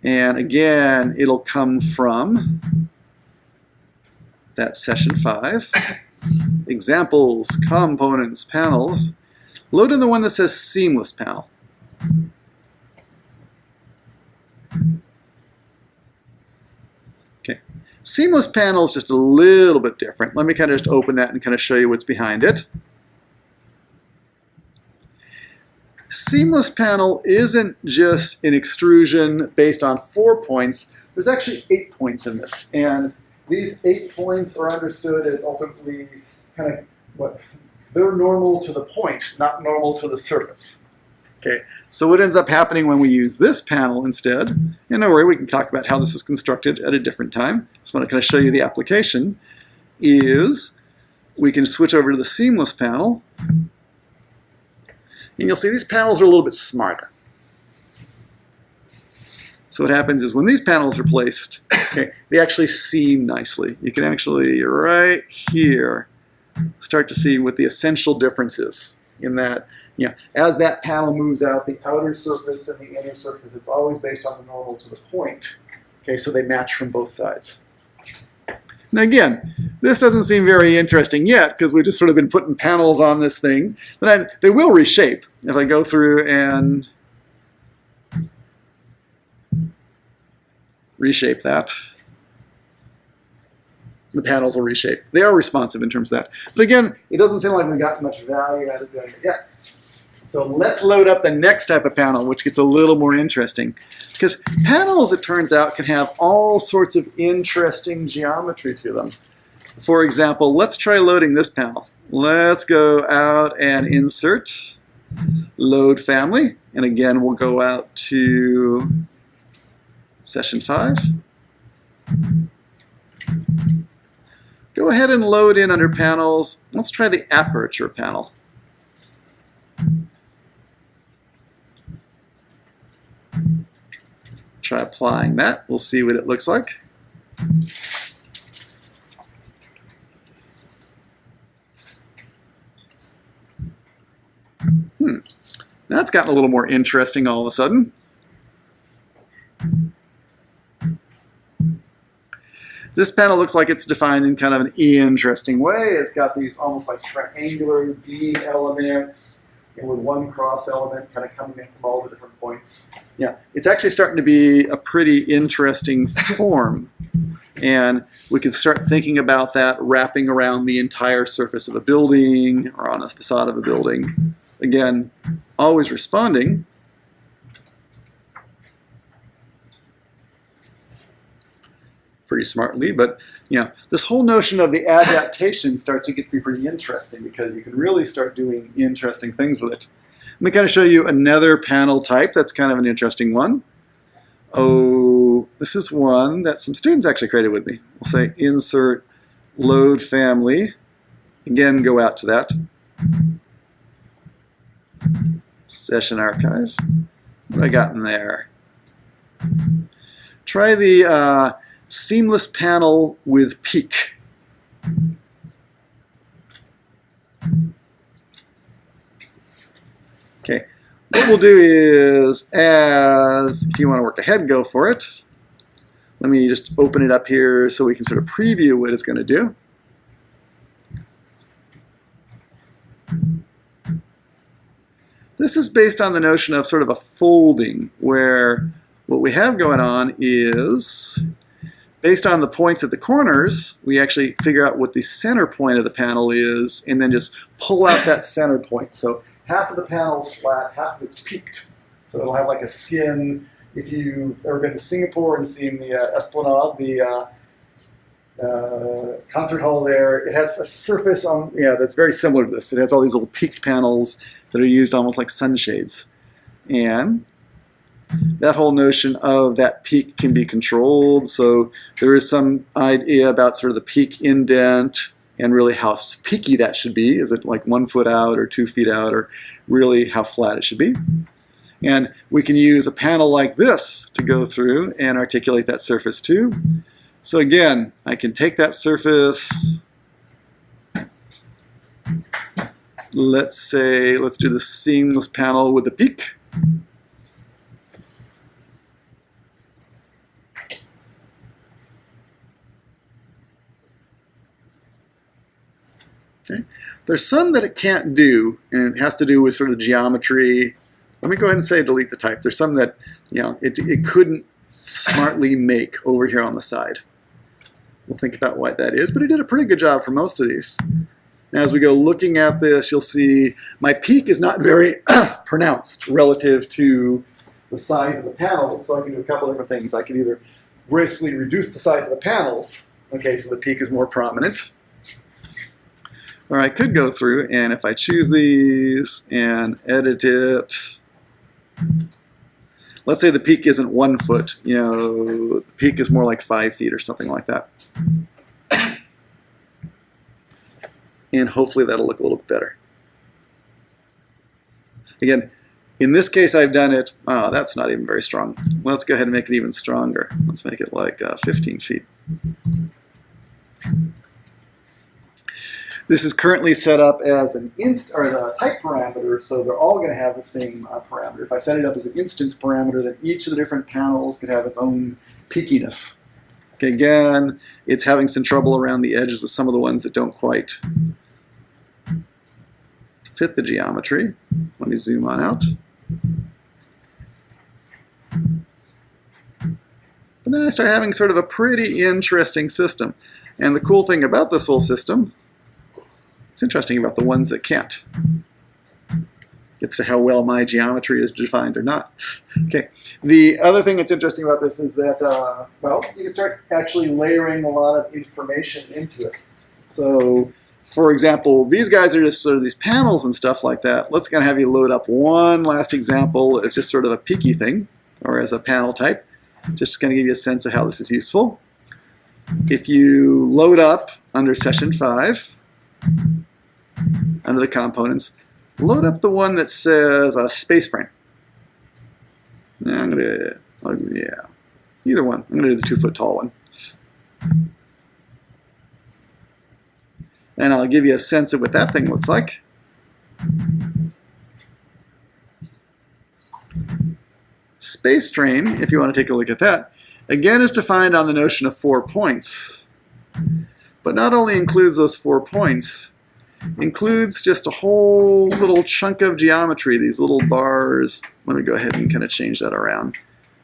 [SPEAKER 2] And again, it'll come from that session 5. Examples, components, panels. Load in the one that says seamless panel. Okay. Seamless panel is just a little bit different. Let me kind of just open that and kind of show you what's behind it. Seamless panel isn't just an extrusion based on 4 points. There's actually 8 points in this. And these 8 points are understood as ultimately kind of they're normal to the point, not normal to the surface. Okay, so what ends up happening when we use this panel instead, and don't worry, we can talk about how this is constructed at a different time. Just want to kind of show you the application, is we can switch over to the seamless panel, and you'll see these panels are a little bit smarter. So what happens is when these panels are placed, okay, they actually seam nicely. You can actually, right here, start to see what the essential difference is in that, as that panel moves out, the outer surface and the inner surface, it's always based on the normal to the point. Okay, so they match from both sides. Now again, this doesn't seem very interesting yet because we've just sort of been putting panels on this thing. But they will reshape if I go through and reshape that. The panels will reshape. They are responsive in terms of that. But again, it doesn't seem like we got much value out of doing it yet. So let's load up the next type of panel, which gets a little more interesting. Because panels, it turns out, can have all sorts of interesting geometry to them. For example, let's try loading this panel. Let's go out and insert, load family. And again, we'll go out to session 5. Go ahead and load in under panels. Let's try the aperture panel. Try applying that. We'll see what it looks like. That's gotten a little more interesting all of a sudden. This panel looks like it's defined in kind of an interesting way. It's got these almost like triangular beam elements, and with one cross element kind of coming in from all the different points. Yeah, it's actually starting to be a pretty interesting form. And we can start thinking about that wrapping around the entire surface of a building or on a facade of a building. Again, always responding. Pretty smartly, but this whole notion of the adaptation starts to get to be pretty interesting because you can really start doing interesting things with it. Let me kind of show you another panel type that's kind of an interesting one. Oh, this is one that some students actually created with me. We'll say insert load family. Again, go out to that. Session archive. What have I got in there? Try the seamless panel with peak. Okay, what we'll do is, if you want to work ahead, go for it. Let me just open it up here so we can sort of preview what it's going to do. This is based on the notion of sort of a folding, where what we have going on is, based on the points at the corners, we actually figure out what the center point of the panel is, and then just pull out that center point. So half of the panel's flat, half of it's peaked. So it'll have like a skin. If you've ever been to Singapore and seen the Esplanade, the concert hall there, it has a surface on, that's very similar to this. It has all these little peaked panels that are used almost like sunshades. And that whole notion of that peak can be controlled. So there is some idea about sort of the peak indent and really how peaky that should be. Is it like 1 foot out or 2 feet out, or really how flat it should be? And we can use a panel like this to go through and articulate that surface too. So again, I can take that surface. Let's do the seamless panel with the peak. Okay. There's some that it can't do, and it has to do with sort of geometry. Let me go ahead and say delete the type. There's some that it couldn't smartly make over here on the side. We'll think about why that is, but it did a pretty good job for most of these. Now, as we go looking at this, you'll see my peak is not very pronounced relative to the size of the panels, so I can do a couple different things. I can either gracefully reduce the size of the panels, okay, so the peak is more prominent. Or I could go through, and if I choose these and edit it, let's say the peak isn't 1 foot, the peak is more like 5 feet or something like that. And hopefully that'll look a little bit better. Again, in this case I've done it, that's not even very strong. Let's go ahead and make it even stronger. Let's make it like 15 feet. This is currently set up as an the type parameter, so they're all going to have the same parameter. If I set it up as an instance parameter, then each of the different panels could have its own peakiness. Okay, again, it's having some trouble around the edges with some of the ones that don't quite fit the geometry. Let me zoom on out. But now I start having sort of a pretty interesting system. And the cool thing about this whole system, it's interesting about the ones that can't. Gets to how well my geometry is defined or not. Okay. The other thing that's interesting about this is that, you can start actually layering a lot of information into it. So, for example, these guys are just sort of these panels and stuff like that. Let's kind of have you load up one last example as just sort of a peaky thing, or as a panel type. Just going to give you a sense of how this is useful. If you load up under session 5, under the components, load up the one that says space frame. Either one. I'm going to do the 2 foot tall one. And I'll give you a sense of what that thing looks like. Space frame, if you want to take a look at that, again is defined on the notion of 4 points. But not only includes those 4 points, includes just a whole little chunk of geometry, these little bars. Let me go ahead and kind of change that around,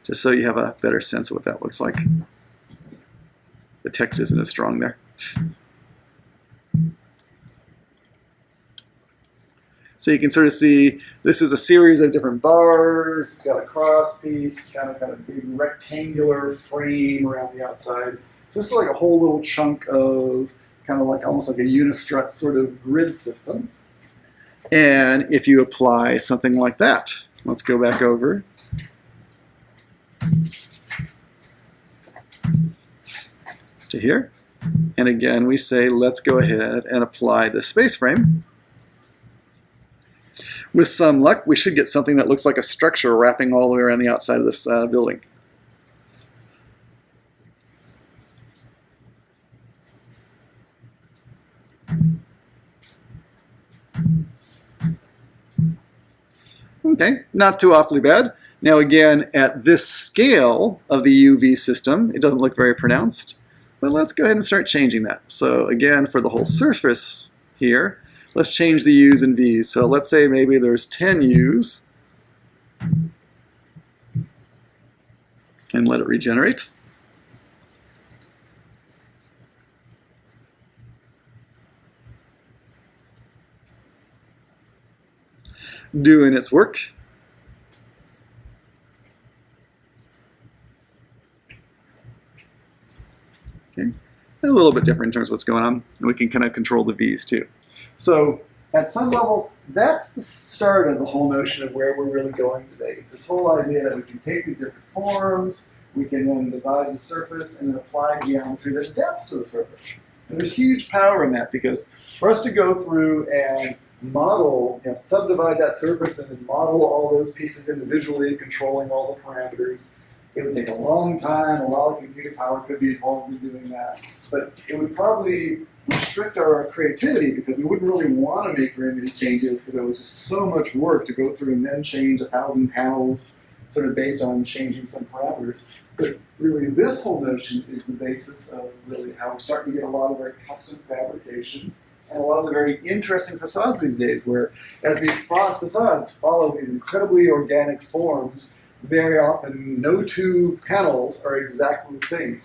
[SPEAKER 2] just so you have a better sense of what that looks like. The text isn't as strong there. So you can sort of see this is a series of different bars. It's got a cross piece. It's got a kind of big rectangular frame around the outside. So this is like a whole little chunk of kind of like almost like a unistrut sort of grid system. And if you apply something like that, let's go back over. To here. And again, we say, let's go ahead and apply the space frame. With some luck, we should get something that looks like a structure wrapping all the way around the outside of this building. Okay, not too awfully bad. Now again, at this scale of the UV system, it doesn't look very pronounced, but let's go ahead and start changing that. So again, for the whole surface here, let's change the U's and V's. So let's say maybe there's 10 U's, and let it regenerate. Doing its work. Okay. A little bit different in terms of what's going on. And we can kind of control the V's too. So at some level, that's the start of the whole notion of where we're really going today. It's this whole idea that we can take these different forms, we can then divide the surface and then apply geometry that adapts to the surface. And there's huge power in that, because for us to go through and model, subdivide that surface and then model all those pieces individually, controlling all the parameters, it would take a long time. A lot of computer power could be involved in doing that. But it would probably restrict our creativity, because we wouldn't really want to make very many changes, because it was just so much work to go through and then change 1,000 panels sort of based on changing some parameters. But really this whole notion is the basis of really how we're starting to get a lot of our custom fabrication and a lot of the very interesting facades these days, where as these facades follow these incredibly organic forms, very often no two panels are exactly the same.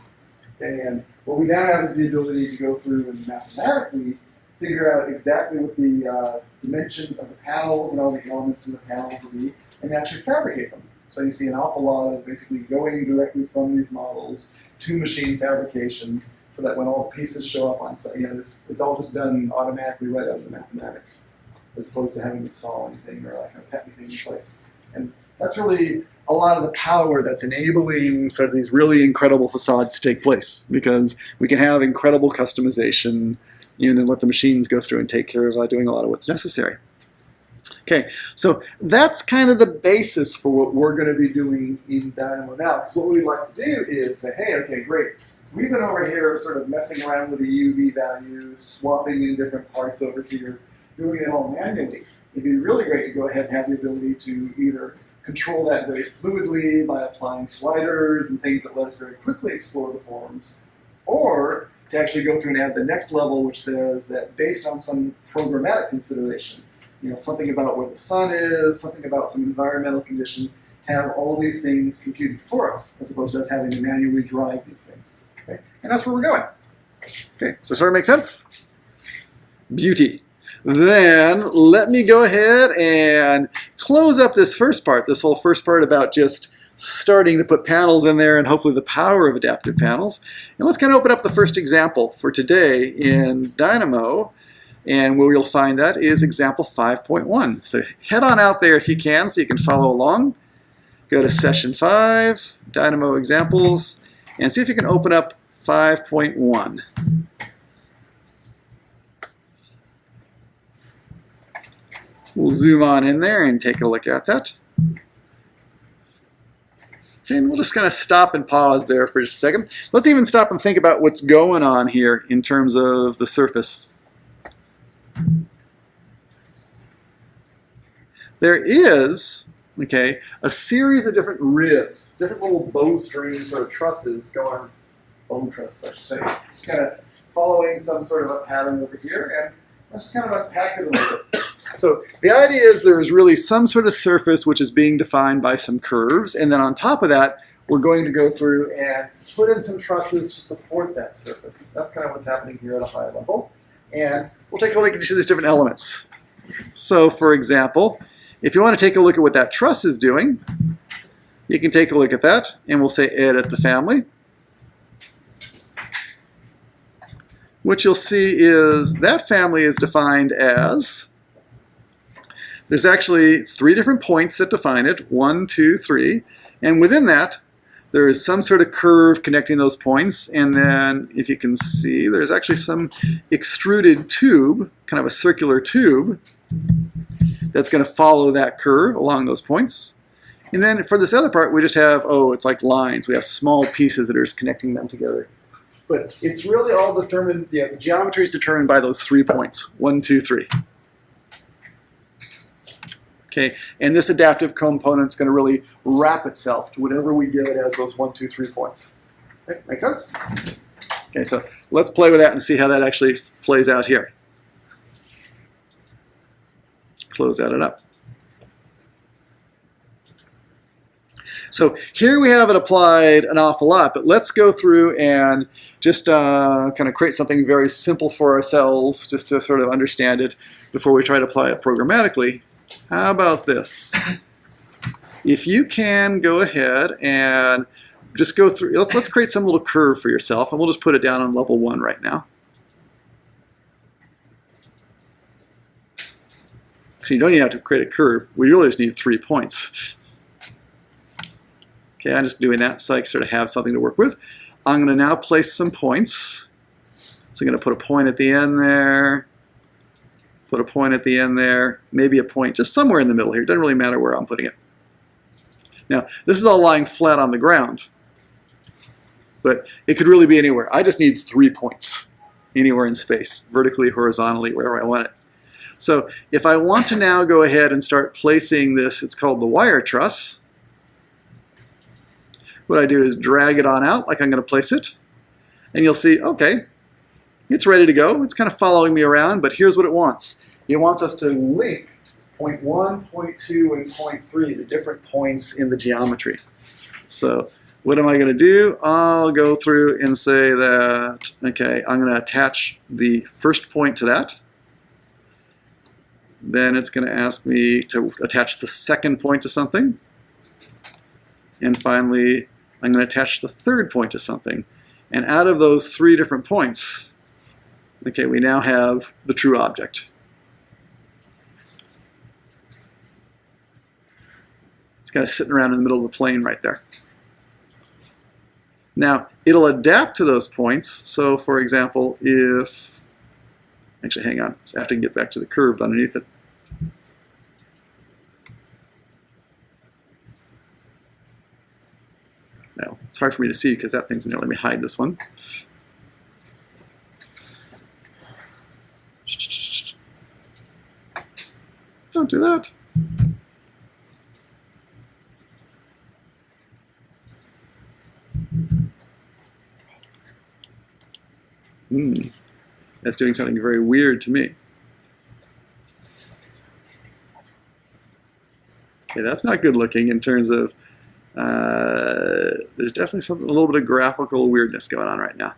[SPEAKER 2] And what we now have is the ability to go through and mathematically figure out exactly what the dimensions of the panels and all the elements in the panels will be, and actually fabricate them. So you see an awful lot of basically going directly from these models to machine fabrication, so that when all the pieces show up on site, it's all just done automatically right out of the mathematics, as opposed to having to solve anything or like put anything in place. And that's really a lot of the power that's enabling sort of these really incredible facades to take place, because we can have incredible customization and then let the machines go through and take care of doing a lot of what's necessary. Okay, so that's kind of the basis for what we're going to be doing in Dynamo now. Because what we'd like to do is say, hey, okay, great. We've been over here sort of messing around with the UV values, swapping in different parts over here, doing it all manually. It'd be really great to go ahead and have the ability to either control that very fluidly by applying sliders and things that let us very quickly explore the forms, or to actually go through and add the next level, which says that based on some programmatic consideration, something about where the sun is, something about some environmental condition, have all these things computed for us, as opposed to us having to manually drive these things. Okay? And that's where we're going. Okay, so sort of makes sense? Beauty. Then let me go ahead and close up this first part, this whole first part about just starting to put panels in there and hopefully the power of adaptive panels. And let's kind of open up the first example for today in Dynamo. And where you'll find that is example 5.1. So head on out there if you can, so you can follow along. Go to session 5, Dynamo Examples, and see if you can open up 5.1. We'll zoom on in there and take a look at that. Okay, and we'll just kind of stop and pause there for just a second. Let's even stop and think about what's going on here in terms of the surface. There is, a series of different ribs, different little bowstring sort of trusses going
[SPEAKER 1] bone truss, I should say. It's kind of following some sort of a pattern over here, and let's just kind of unpack it a little bit.
[SPEAKER 2] So the idea is there is really some sort of surface which is being defined by some curves, and then on top of that, we're going to go through and put in some trusses to support that surface. That's kind of what's happening here at a high level. And we'll take a look at each of these different elements. So for example, if you want to take a look at what that truss is doing, you can take a look at that, and we'll say edit the family. What you'll see is that family is defined as, there's actually 3 different points that define it, 1, 2, 3, and within that, there is some sort of curve connecting those points, and then if you can see, there's actually some extruded tube, kind of a circular tube, that's going to follow that curve along those points. And then for this other part, we just have, it's like lines. We have small pieces that are just connecting them together.
[SPEAKER 1] But it's really all determined,
[SPEAKER 2] The geometry is determined by those 3 points, 1, 2, 3. Okay, and this adaptive component is going to really wrap itself to whatever we give it as those 1, 2, 3 points.
[SPEAKER 1] okay, make sense?
[SPEAKER 2] Okay, so let's play with that and see how that actually plays out here. Close that up. So here we have it applied an awful lot, but let's go through and just kind of create something very simple for ourselves, just to sort of understand it before we try to apply it programmatically. How about this? If you can go ahead and just go through, let's create some little curve for yourself, and we'll just put it down on level 1 right now. So you don't even have to create a curve. We really just need 3 points. Okay, I'm just doing that so I sort of have something to work with. I'm going to now place some points. So I'm going to put a point at the end there, put a point at the end there, maybe a point just somewhere in the middle here. It doesn't really matter where I'm putting it. Now, this is all lying flat on the ground, but it could really be anywhere. I just need 3 points anywhere in space, vertically, horizontally, wherever I want it. So if I want to now go ahead and start placing this, it's called the wire truss. What I do is drag it on out like I'm going to place it, and you'll see, okay, it's ready to go. It's kind of following me around, but here's what it wants. It wants us to link point 1, point 2, and point 3 to different points in the geometry. So what am I going to do? I'll go through and say that, okay, I'm going to attach the first point to that. Then it's going to ask me to attach the second point to something. And finally, I'm going to attach the third point to something. And out of those 3 different points, okay, we now have the true object. It's kind of sitting around in the middle of the plane right there. Now, it'll adapt to those points. So, for example, if... Actually, hang on. I have to get back to the curve underneath it. Now, it's hard for me to see because that thing's in there. Let me hide this one. Don't do that. That's doing something very weird to me. Okay, that's not good looking in terms of, there's definitely something, a little bit of graphical weirdness going on right now.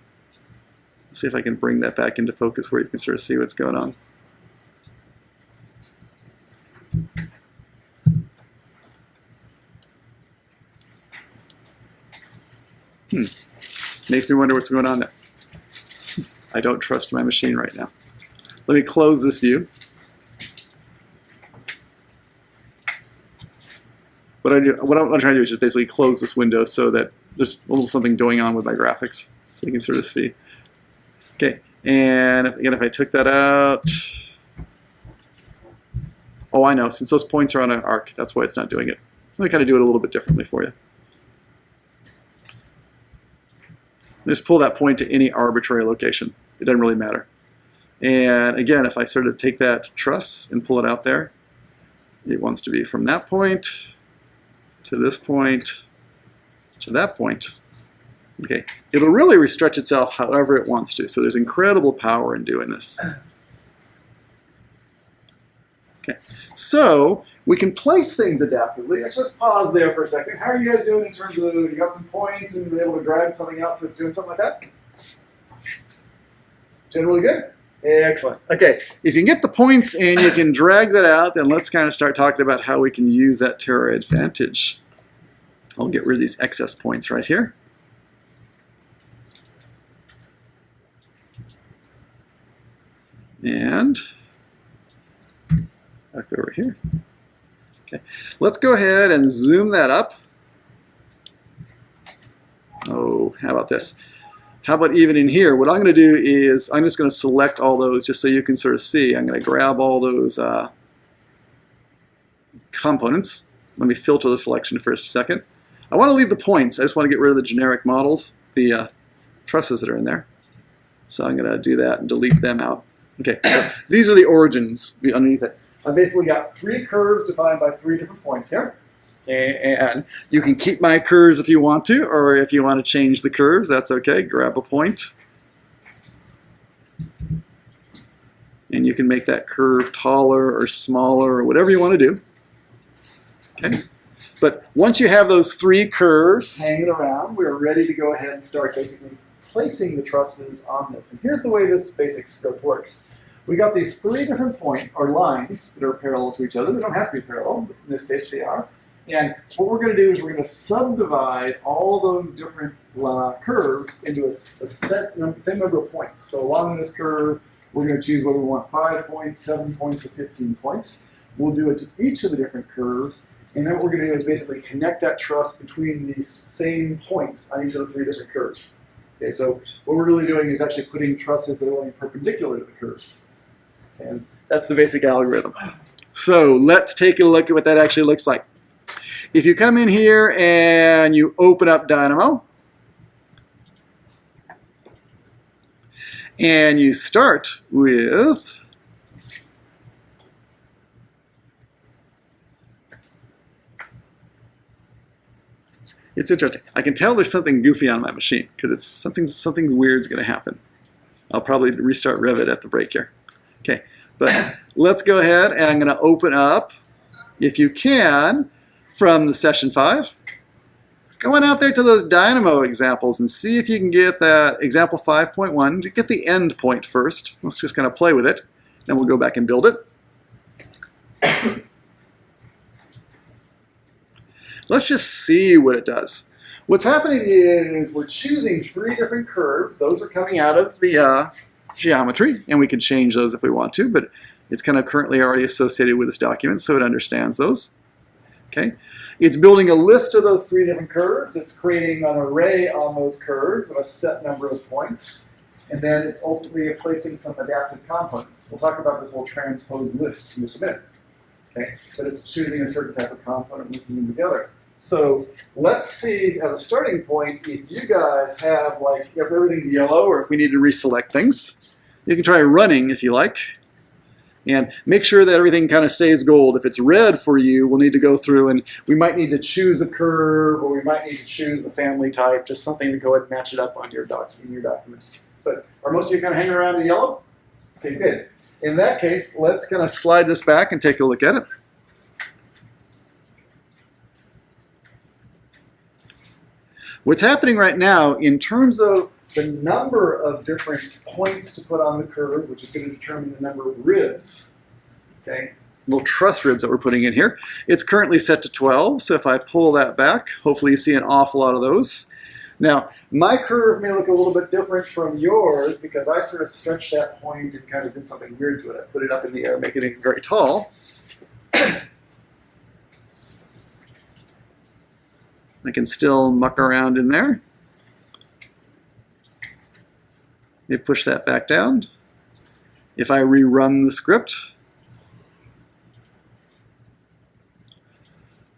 [SPEAKER 2] Let's see if I can bring that back into focus where you can sort of see what's going on. Makes me wonder what's going on there. I don't trust my machine right now. Let me close this view. What I'm trying to do is just basically close this window so that there's a little something going on with my graphics, so you can sort of see. Okay, and again, if I took that out, oh, I know, since those points are on an arc, that's why it's not doing it. Let me kind of do it a little bit differently for you. Just pull that point to any arbitrary location. It doesn't really matter. And again, if I sort of take that truss and pull it out there, it wants to be from that point to this point to that point. Okay, it'll really restretch itself however it wants to. So there's incredible power in doing this. Okay, so we can place things adaptively. Let's just pause there for a second. How are you guys doing in terms of, you got some points and you're able to drag something out so it's doing something like that? Generally good? Excellent. Okay, if you can get the points and you can drag that out, then let's kind of start talking about how we can use that to our advantage. I'll get rid of these excess points right here. And back over here. Okay, let's go ahead and zoom that up. Oh, how about this? How about even in here? What I'm going to do is I'm just going to select all those just so you can sort of see. I'm going to grab all those components. Let me filter the selection for a second. I want to leave the points. I just want to get rid of the generic models, the trusses that are in there. So I'm going to do that and delete them out. Okay, so these are the origins underneath it. I've basically got 3 curves defined by 3 different points here. And you can keep my curves if you want to, or if you want to change the curves, that's okay. Grab a point. And you can make that curve taller or smaller or whatever you want to do. Okay. But once you have those 3 curves hanging around, we're ready to go ahead and start basically placing the trusses on this. And here's the way this basic script works. We got these 3 different lines that are parallel to each other. They don't have to be parallel, but in this case they are. And what we're going to do is we're going to subdivide all those different curves into a same number of points. So along this curve, we're going to choose whether we want 5 points, 7 points, or 15 points. We'll do it to each of the different curves. And then what we're going to do is basically connect that truss between the same point on each of the 3 different curves. Okay, so what we're really doing is actually putting trusses that are only perpendicular to the curves. And that's the basic algorithm. So let's take a look at what that actually looks like. If you come in here and you open up Dynamo, and you start with it's interesting. I can tell there's something goofy on my machine because it's something weird's going to happen. I'll probably restart Revit at the break here. Okay, but let's go ahead and I'm going to open up, if you can, from the session 5. Go on out there to those Dynamo examples and see if you can get that example 5.1. Get the end point first. Let's just kind of play with it. Then we'll go back and build it. Let's just see what it does. What's happening is we're choosing 3 different curves. Those are coming out of the geometry, and we can change those if we want to, but it's kind of currently already associated with this document, so it understands those. Okay, it's building a list of those 3 different curves. It's creating an array on those curves of a set number of points, and then it's ultimately placing some adaptive components. We'll talk about this whole transpose list in just a minute. Okay, but it's choosing a certain type of component and linking them together. So let's see, as a starting point, if you guys have, like, if everything's yellow or if we need to reselect things, you can try running if you like. And make sure that everything kind of stays gold. If it's red for you, we'll need to go through and we might need to choose a curve, or we might need to choose the family type, just something to go ahead and match it up on your document. But are most of you kind of hanging around in yellow? Okay, good. In that case, let's kind of slide this back and take a look at it. What's happening right now in terms of the number of different points to put on the curve, which is going to determine the number of ribs, okay, little truss ribs that we're putting in here, it's currently set to 12. So if I pull that back, hopefully you see an awful lot of those. Now, my curve may look a little bit different from yours because I sort of stretched that point and kind of did something weird to it. I put it up in the air, making it very tall. I can still muck around in there. You push that back down. If I rerun the script,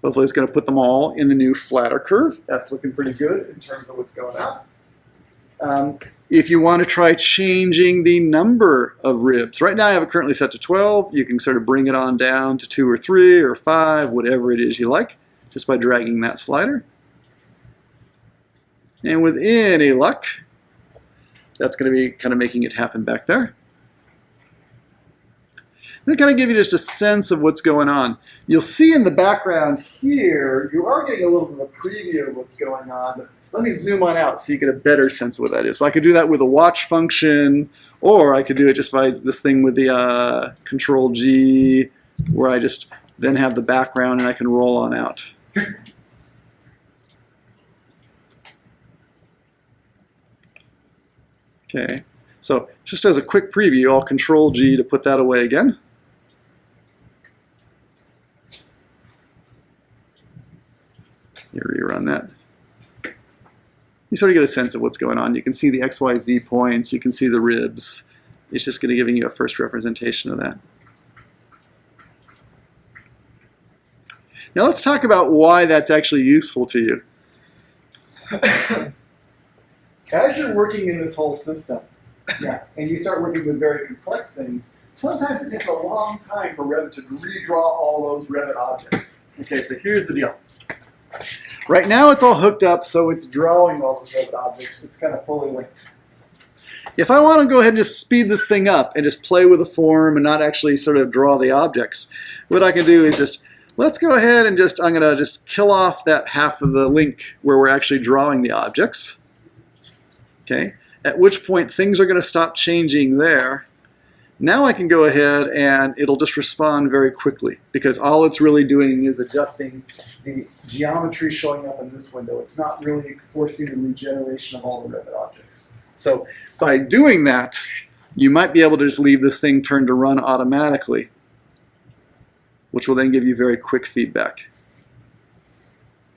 [SPEAKER 2] hopefully it's going to put them all in the new flatter curve. That's looking pretty good in terms of what's going on. If you want to try changing the number of ribs, right now I have it currently set to 12. You can sort of bring it on down to 2 or 3 or 5, whatever it is you like, just by dragging that slider. And with any luck, that's going to be kind of making it happen back there. To kind of give you just a sense of what's going on. You'll see in the background here, you are getting a little bit of a preview of what's going on. But let me zoom on out so you get a better sense of what that is. So I could do that with a watch function, or I could do it just by this thing with the Control G, where I just then have the background and I can roll on out. Okay, so just as a quick preview, I'll Control G to put that away again. You rerun that. You sort of get a sense of what's going on. You can see the XYZ points, you can see the ribs. It's just going to giving you a first representation of that. Now let's talk about why that's actually useful to you. As you're working in this whole system, and you start working with very complex things, sometimes it takes a long time for Revit to redraw all those Revit objects. Okay, so here's the deal. Right now it's all hooked up, so it's drawing all those Revit objects. It's kind of fully linked. If I want to go ahead and just speed this thing up and just play with the form and not actually sort of draw the objects, what I can do is just, let's go ahead and I'm going to just kill off that half of the link where we're actually drawing the objects. Okay, at which point things are going to stop changing there. Now I can go ahead and it'll just respond very quickly because all it's really doing is adjusting the geometry showing up in this window. It's not really forcing the regeneration of all the Revit objects. So by doing that, you might be able to just leave this thing turned to run automatically, which will then give you very quick feedback.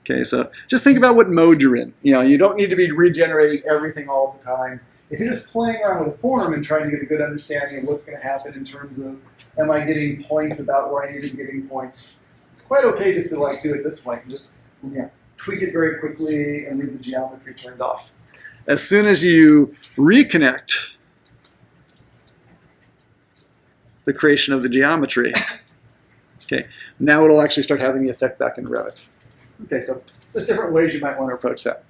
[SPEAKER 2] Okay, so just think about what mode you're in. You don't need to be regenerating everything all the time. If you're just playing around with a form and trying to get a good understanding of what's going to happen in terms of, am I getting points about where I need to be getting points, it's quite okay just to do it this way. Just tweak it very quickly and leave the geometry turned off. As soon as you reconnect the creation of the geometry, okay, now it'll actually start having the effect back in Revit. Okay, so there's different ways you might want to approach that.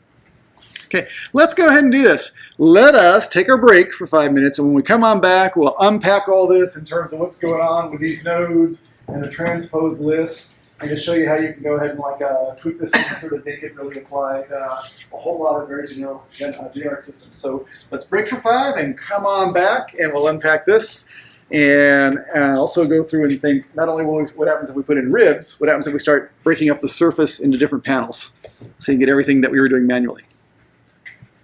[SPEAKER 2] Okay, let's go ahead and do this. Let us take our break for 5 minutes, and when we come on back, we'll unpack all this in terms of what's going on with these nodes and the transpose list, and just show you how you can go ahead and tweak this and sort of make it really apply to a whole lot of very generic systems. So let's break for 5 and come on back, and we'll unpack this. And also go through and think not only what happens if we put in ribs, what happens if we start breaking up the surface into different panels so you can get everything that we were doing manually.